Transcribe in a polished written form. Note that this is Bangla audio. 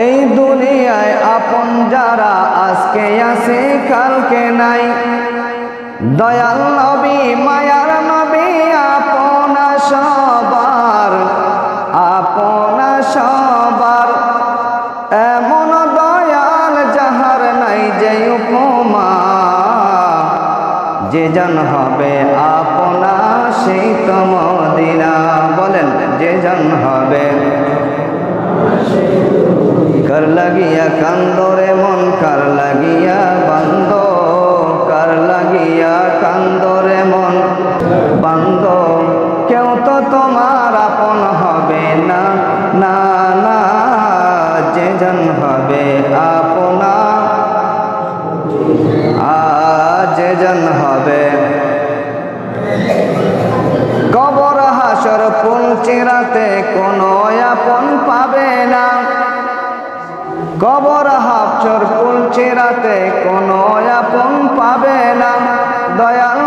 এই দুনিয়ায় আপন যারা আজকে আছে কালকে নাই। দয়াল নবী মায়ার নবী আপনা সবার, আপনা সবার। এমন দয়াল যাহার নাই যে উপমা, যে জন হবে আপনা সেই তো মদিনা। বলেন যে জন হবে। কার লাগিয়া কান্দরে মন, কার লাগিয়া বান্দ, কার লাগিয়া কান্দরে মন বান্দ। কেউ তো তোমার আপন হবে না, না না। যে জন হবে আপনা, যে জন হবে। কবর হাসর পুলচিরাতে কোনো আপন পাবে না। কবর হাসর পুলচিরাতে কোনো আপন পাবে না। দয়াল